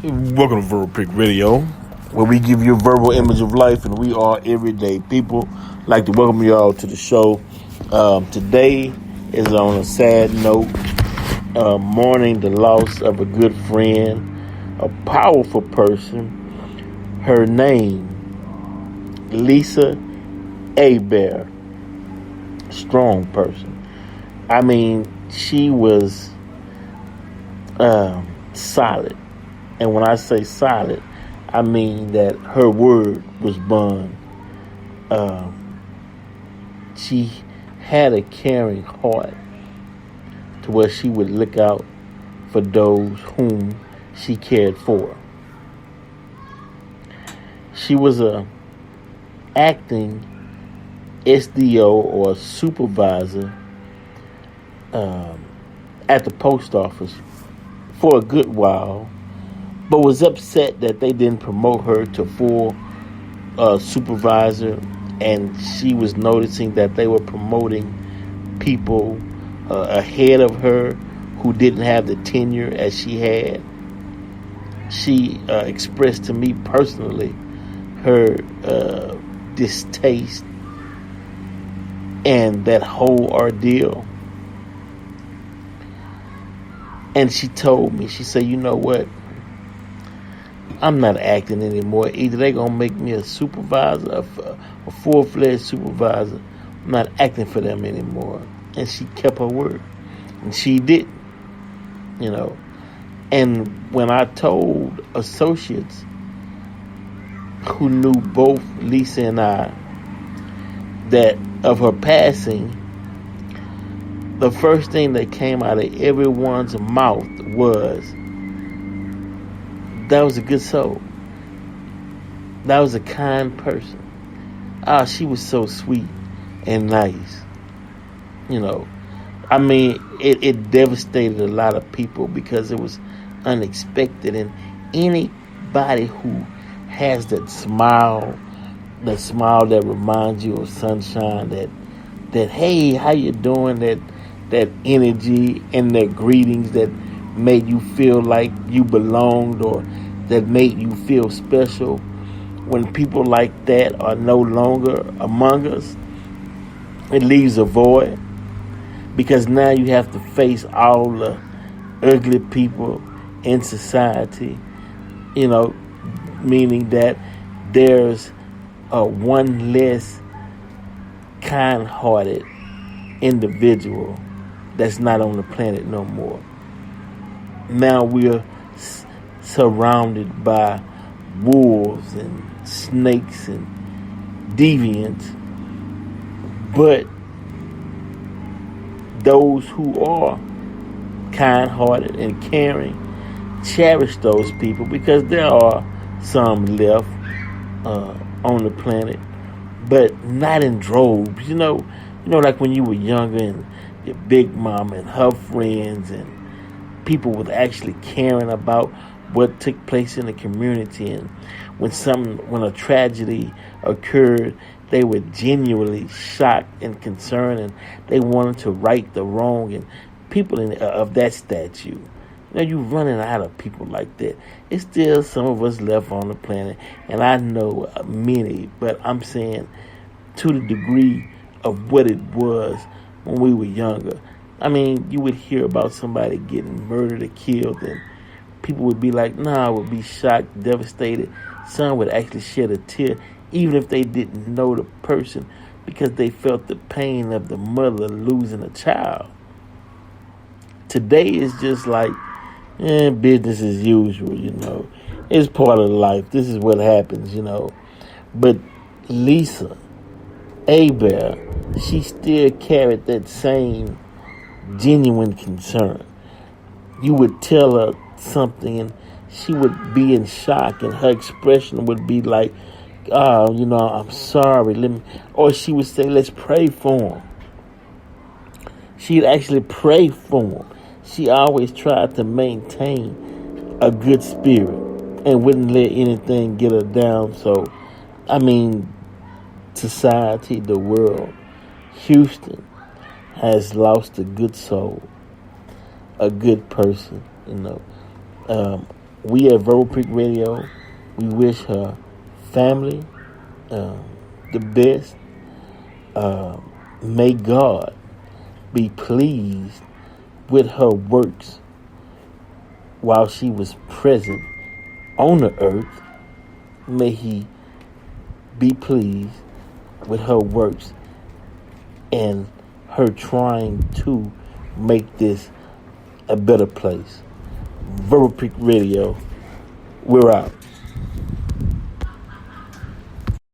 Welcome to Verbal Pick Radio, where we give you a verbal image of life, and we are everyday people. I'd like to welcome you all to the show. Today is on a sad note, mourning the loss of a good friend, a powerful person. Her name, Lisa Herbert, strong person. I mean, she was solid. And when I say solid, I mean that her word was bond. She had a caring heart to where she would look out for those whom she cared for. She was a acting SDO or supervisor at the post office for a good while, but was upset that they didn't promote her to full supervisor, and she was noticing that they were promoting people ahead of her who didn't have the tenure as she had. She expressed to me personally her distaste and that whole ordeal. And she told me, she said, you know what? I'm not acting anymore. Either they're going to make me a supervisor, a full-fledged supervisor. I'm not acting for them anymore. And she kept her word. And she didn't, you know. And when I told associates who knew both Lisa and I that of her passing, the first thing that came out of everyone's mouth was, that was a good soul. That was a kind person. She was so sweet and nice. You know, I mean, it devastated a lot of people because it was unexpected. And anybody who has that smile that reminds you of sunshine, that hey, how you doing, that energy and their greetings that made you feel like you belonged or that made you feel special. When people like that are no longer among us, it leaves a void, because now you have to face all the ugly people in society, you know, meaning that there's one less kind-hearted individual that's not on the planet no more. Now we're surrounded by wolves and snakes and deviants, but those who are kind-hearted and caring cherish those people, because there are some left on the planet, but not in droves. You know, like when you were younger and your big mama and her friends and people was actually caring about what took place in the community, and when a tragedy occurred, they were genuinely shocked and concerned, and they wanted to right the wrong. And people of that statue, you're running out of people like that. It's still some of us left on the planet, and I know many, but I'm saying to the degree of what it was when we were younger. I mean, you would hear about somebody getting murdered or killed, and people would be like, I would be shocked, devastated. Some would actually shed a tear, even if they didn't know the person, because they felt the pain of the mother losing a child. Today is just like, business as usual, It's part of life. This is what happens, But Lisa Herbert, she still carried that same genuine concern. You would tell her something and she would be in shock, and her expression would be like, I'm sorry, or she would say, let's pray for him. She'd actually pray for him. She always tried to maintain a good spirit and wouldn't let anything get her down. So, society, the world, Houston has lost a good soul, a good person, we at Verbal Peak Radio, we wish her family the best. May God be pleased with her works while she was present on the earth. May He be pleased with her works and her trying to make this a better place. Verbal Peak Radio, we're out.